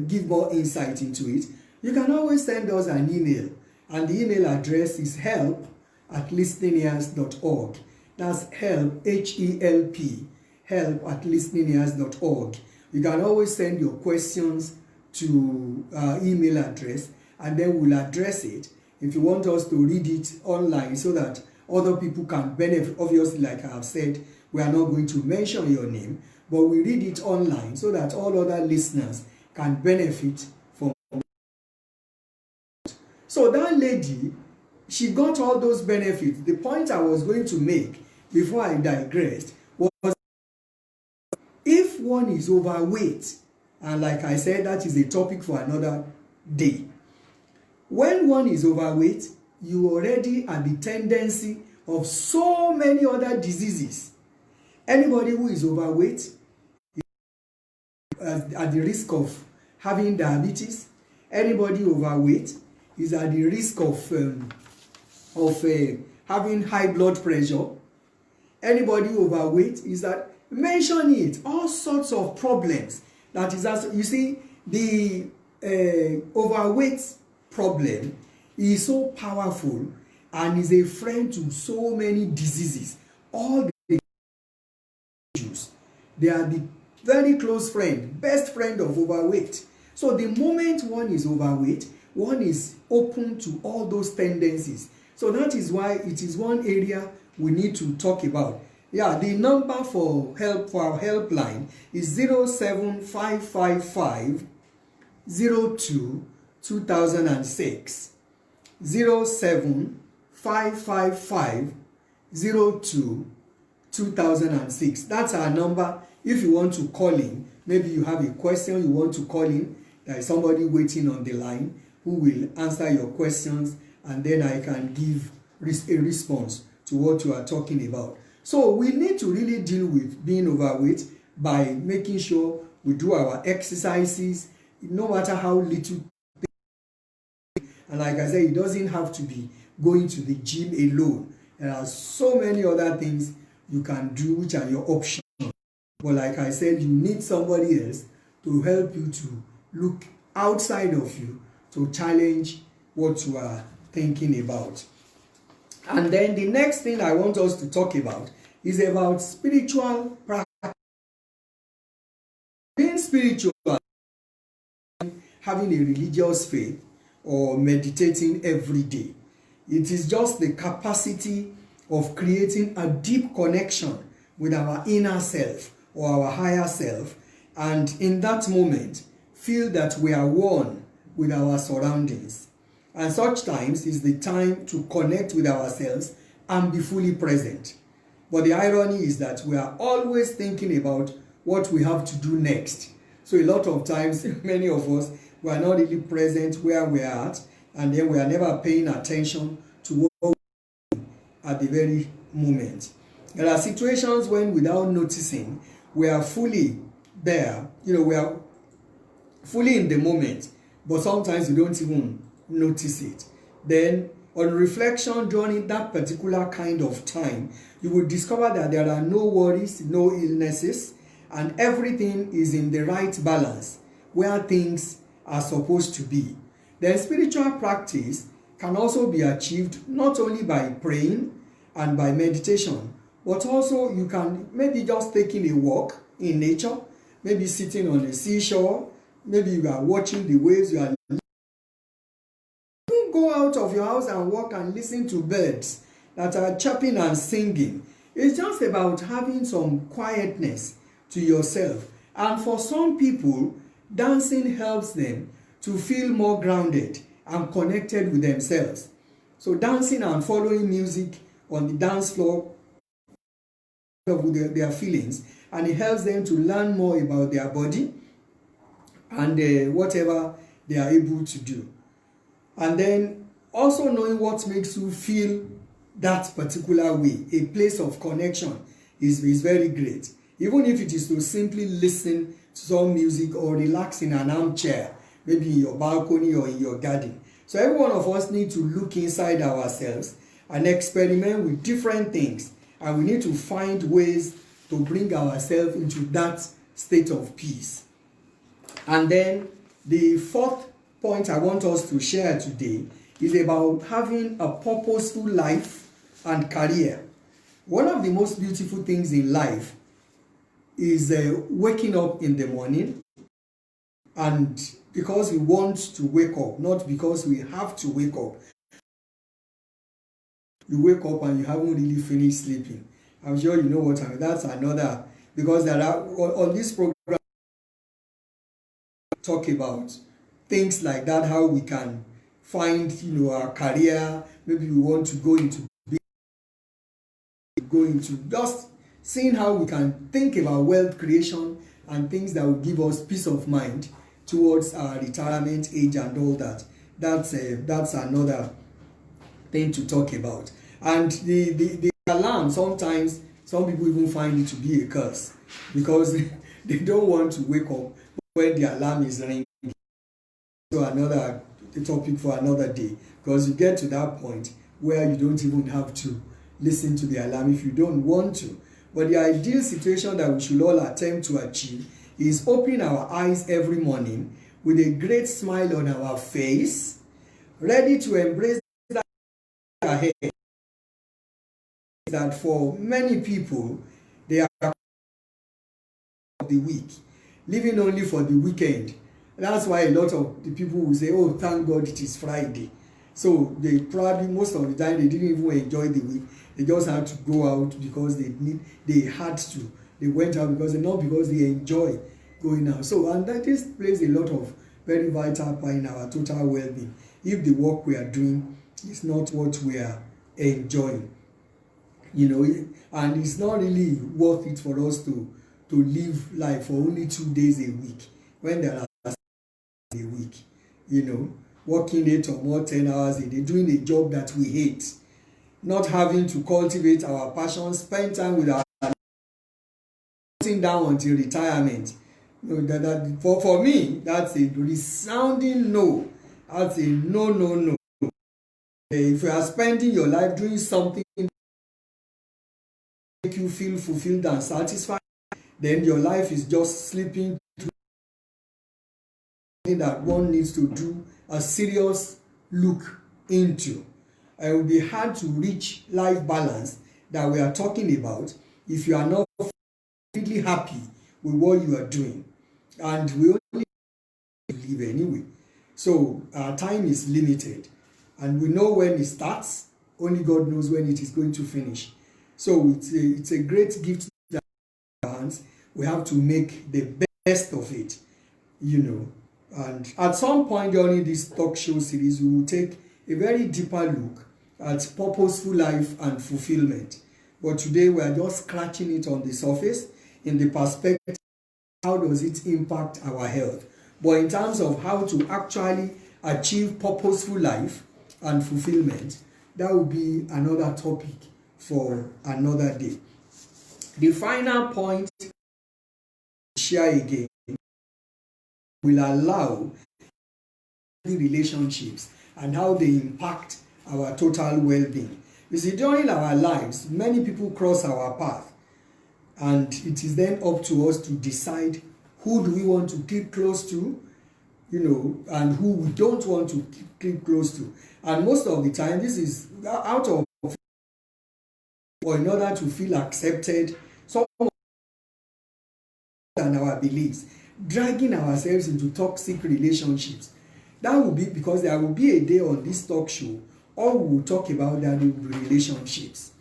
give more insight into it, you can always send us an email. And the email address is help@listeningears.org. That's help, H-E-L-P, help@listeningears.org. You can always send your questions to our email address, and then we'll address it. If you want us to read it online so that other people can benefit, obviously, like I have said, we are not going to mention your name, but we read it online so that all other listeners can benefit from it. So that lady, she got all those benefits. The point I was going to make before I digressed was, if one is overweight, and like I said, that is a topic for another day. When one is overweight, you already are the tendency of so many other diseases. Anybody who is overweight is at the risk of having diabetes. Anybody overweight is at the risk of having high blood pressure. Anybody overweight is at, mention it, all sorts of problems. That is, also, you see, the overweight problem is so powerful and is a friend to so many diseases. All the issues, they are the very close friend, best friend of overweight. So the moment one is overweight, one is open to all those tendencies. So that is why it is one area we need to talk about. Yeah, the number for help, for our helpline, is 07555 02 2006. 07555 02 2006. That's our number. If you want to call in, maybe you have a question you want to call in, there is somebody waiting on the line who will answer your questions, and then I can give a response to what you are talking about. So we need to really deal with being overweight by making sure we do our exercises, no matter how little. And like I said, it doesn't have to be going to the gym alone. There are so many other things you can do which are your options. But like I said, you need somebody else to help you to look outside of you to challenge what you are thinking about. And then the next thing I want us to talk about is about spiritual practice. Being spiritual, having a religious faith, or meditating every day. It is just the capacity of creating a deep connection with our inner self or our higher self, and in that moment feel that we are one with our surroundings. And such times is the time to connect with ourselves and be fully present. But the irony is that we are always thinking about what we have to do next. So a lot of times, many of us, we are not really present where we are at, and then we are never paying attention to what we are doing at the very moment. There are situations when, without noticing, we are fully there, we are fully in the moment, but sometimes we don't even notice it. Then, on reflection during that particular kind of time, you will discover that there are no worries, no illnesses, and everything is in the right balance where things are supposed to be. Then spiritual practice can also be achieved not only by praying and by meditation, but also you can maybe just taking a walk in nature, maybe sitting on the seashore, maybe you are watching the waves, you are go out of your house and walk and listen to birds that are chirping and singing. It's just about having some quietness to yourself. And for some people, dancing helps them to feel more grounded and connected with themselves. So dancing and following music on the dance floor with their feelings, and it helps them to learn more about their body and whatever they are able to do. And then also knowing what makes you feel that particular way, a place of connection, is very great. Even if it is to simply listen to some music or relax in an armchair, maybe in your balcony or in your garden. So every one of us need to look inside ourselves and experiment with different things, and we need to find ways to bring ourselves into that state of peace. And then the fourth point I want us to share today is about having a purposeful life and career. One of the most beautiful things in life is waking up in the morning, and because we want to wake up, not because we have to wake up. You wake up and you haven't really finished sleeping. I'm sure you know what I mean. That's another, because there are on this program talk about things like that, how we can find our career. Maybe we want to go into just seeing how we can think about wealth creation and things that will give us peace of mind towards our retirement age and all that. That's another thing to talk about. And the alarm, sometimes some people even find it to be a curse because they don't want to wake up when the alarm is ringing. So another topic for another day, because you get to that point where you don't even have to listen to the alarm if you don't want to. But the ideal situation that we should all attempt to achieve is opening our eyes every morning with a great smile on our face, ready to embrace that ahead. That for many people, they are of the week, living only for the weekend That's why a lot of the people will say, oh, thank God it is Friday. So they probably, most of the time, they didn't even enjoy the week. They just had to go out because they had to. They went out because, not because they enjoy going out. So, and that this plays a lot of very vital part in our total well-being. If the work we are doing is not what we are enjoying, you know, and it's not really worth it for us to live life for only 2 days a week when there are a week, you know, working 8 or more 10 hours a day, doing a job that we hate, not having to cultivate our passion, spend time with our sitting down until retirement. You know, that for me, that's a resounding no. That's a no, no, no. If you are spending your life doing something that make you feel fulfilled and satisfied, then your life is just slipping through that one needs to do a serious look into. It will be hard to reach life balance that we are talking about if you are not really happy with what you are doing. And we only live anyway. So our time is limited. And we know when it starts, only God knows when it is going to finish. So it's a great gift that we have in our hands. We have to make the best of it, you know. And at some point during this talk show series, we will take a very deeper look at purposeful life and fulfillment. But today we are just scratching it on the surface in the perspective, how does it impact our health? But in terms of how to actually achieve purposeful life and fulfillment, that will be another topic for another day. The final point to share again will allow the relationships and how they impact our total well-being. You see, during our lives, many people cross our path, and it is then up to us to decide who do we want to keep close to, you know, and who we don't want to keep close to. And most of the time, this is out of or in order to feel accepted, some and our beliefs, dragging ourselves into toxic relationships. That will be because there will be a day on this talk show, all we will talk about that will be relationships.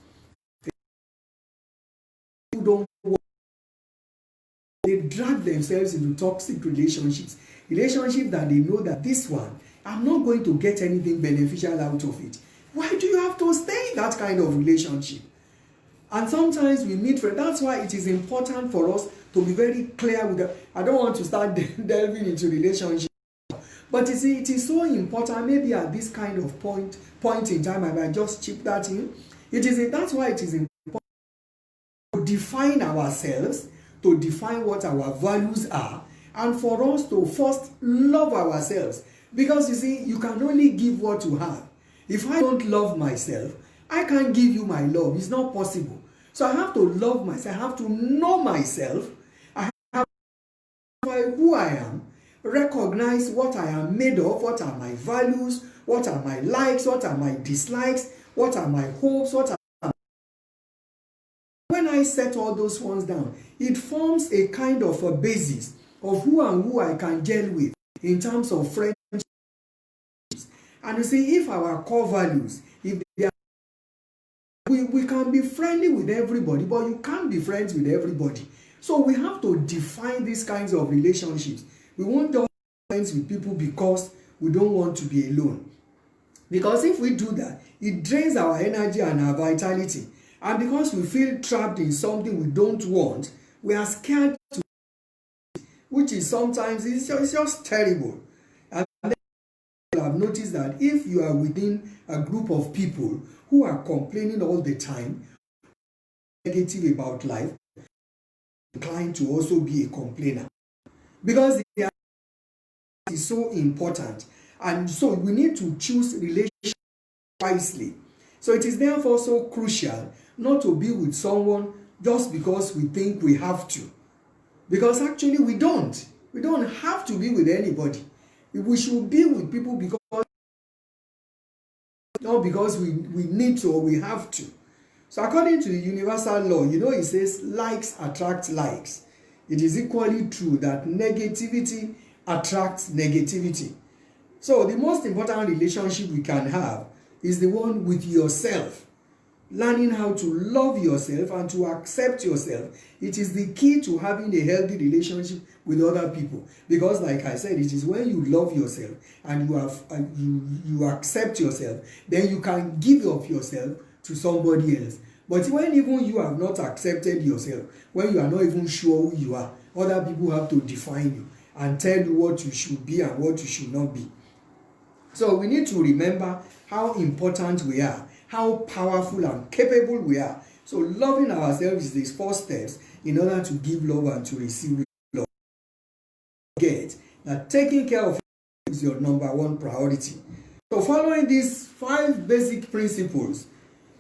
People don't, they drag themselves into toxic relationships that they know that this one, I'm not going to get anything beneficial out of it. Why do you have to stay in that kind of relationship? And sometimes we meet friends. That's why it is important for us to be very clear with that. I don't want to start delving into relationships, but you see, it is so important. Maybe at this kind of point in time, I might just chip that in. That's why it is important to define ourselves, to define what our values are, and for us to first love ourselves. Because you see, you can only give what you have. If I don't love myself, I can't give you my love. It's not possible. So I have to love myself. I have to know myself. I have to know who I am, recognize what I am made of, what are my values, what are my likes, what are my dislikes, what are my hopes, what are. When I set all those ones down, it forms a kind of a basis of who I can gel with in terms of friendships. And you see, if our core values, if they are, we can be friendly with everybody, but you can't be friends with everybody. So we have to define these kinds of relationships. We won't just be friends with people because we don't want to be alone. Because if we do that, it drains our energy and our vitality. And because we feel trapped in something we don't want, we are scared to, which is sometimes it's just terrible. And then I've noticed that if you are within a group of people who are complaining all the time, negative about life, inclined to also be a complainer. Because it is so important. And so we need to choose relationships wisely. So it is therefore so crucial not to be with someone just because we think we have to. Because actually we don't. We don't have to be with anybody. We should be with people because not because we need to or we have to. So according to the universal law, you know, it says likes attract likes. It is equally true that negativity attracts negativity. So the most important relationship we can have is the one with yourself. Learning how to love yourself and to accept yourself. It is the key to having a healthy relationship with other people. Because like I said, it is when you love yourself and you accept yourself, then you can give of yourself to somebody else. But when even you have not accepted yourself, when you are not even sure who you are, other people have to define you and tell you what you should be and what you should not be. So we need to remember how important we are, how powerful and capable we are. So loving ourselves is the first steps in order to give love and to receive love. Get that taking care of yourself is your number one priority. So following these 5 basic principles,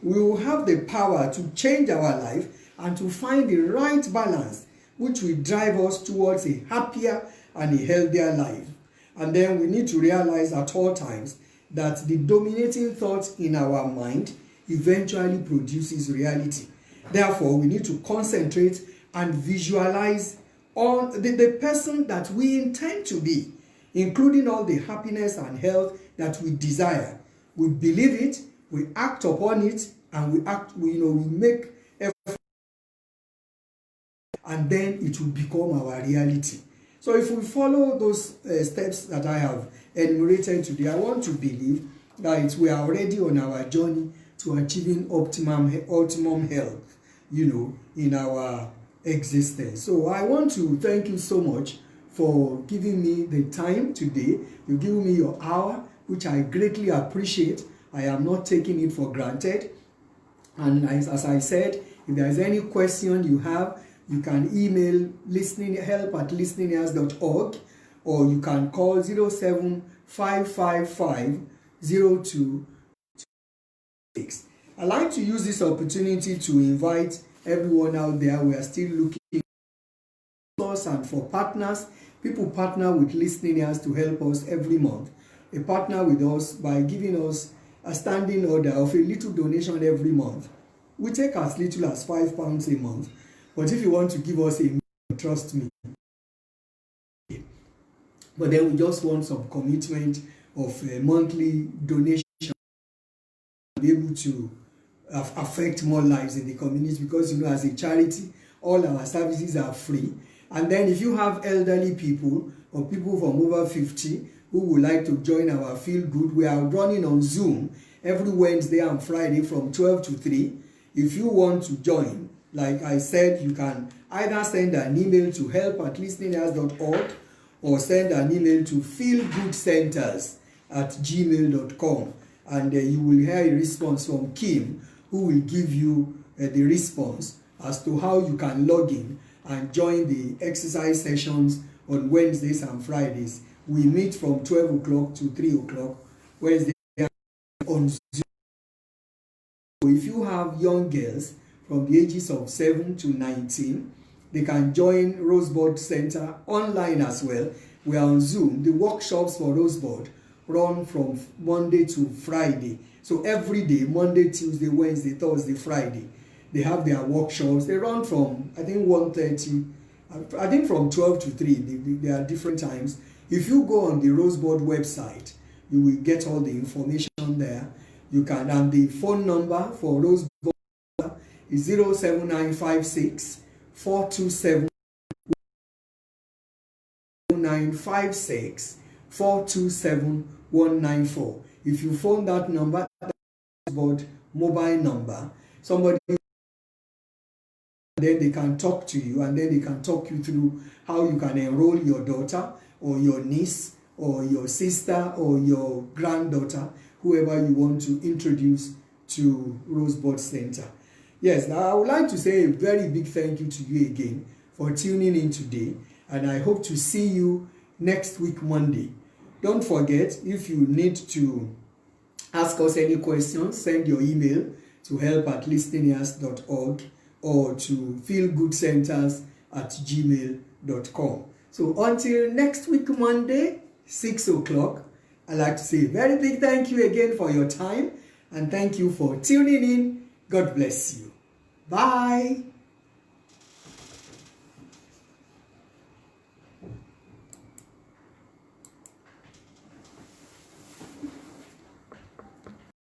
we will have the power to change our life and to find the right balance which will drive us towards a happier and a healthier life. And then we need to realize at all times that the dominating thought in our mind eventually produces reality. Therefore, we need to concentrate and visualize on the person that we intend to be, including all the happiness and health that we desire. We believe it, we act upon it, and we make effort, and then it will become our reality. So if we follow those steps that I have enumerated today, I want to believe that we are already on our journey to achieving optimum health, in our existence. So I want to thank you so much for giving me the time today. You've given me your hour, which I greatly appreciate. I am not taking it for granted. And as I said, if there is any question you have, you can email help@listeningears.org, or you can call 075550226. I'd like to use this opportunity to invite everyone out there. We are still looking for us and for partners. People partner with Listening Ears to help us every month. They partner with us by giving us a standing order of a little donation every month. We take as little as £5 a month. But if you want to give us a million, trust me. But then we just want some commitment of a monthly donation to be able to affect more lives in the community, because as a charity, all our services are free. And then if you have elderly people or people from over 50 who would like to join our Feel Good, we are running on Zoom every Wednesday and Friday from 12 to 3. If you want to join, like I said, you can either send an email to help@listeningears.org or send an email to feelgoodcenters@gmail.com, and you will hear a response from Kim, who will give you the response as to how you can log in and join the exercise sessions on Wednesdays and Fridays. We meet from 12 o'clock to 3 o'clock Wednesday on Zoom. If you have young girls from the ages of 7 to 19, they can join Rosebud Center online as well. We are on Zoom. The workshops for Rosebud run from Monday to Friday. So every day, Monday, Tuesday, Wednesday, Thursday, Friday, they have their workshops. They run from, I think, 1:30, I think from 12 to 3. They are different times. If you go on the Rosebud website, you will get all the information there. You can, and the phone number for Rosebud is 07956 427 0956 427 194. If you phone that number, that's mobile number, somebody, then they can talk to you, and then they can talk you through how you can enroll your daughter or your niece or your sister or your granddaughter, whoever you want to introduce to Rosebud Center. Yes, now I would like to say a very big thank you to you again for tuning in today, and I hope to see you next week, Monday. Don't forget, if you need to ask us any questions, send your email to help@listeningears.org or to feelgoodcenters@gmail.com. So until next week, Monday, 6 o'clock, I'd like to say a very big thank you again for your time, and thank you for tuning in. God bless you. Bye.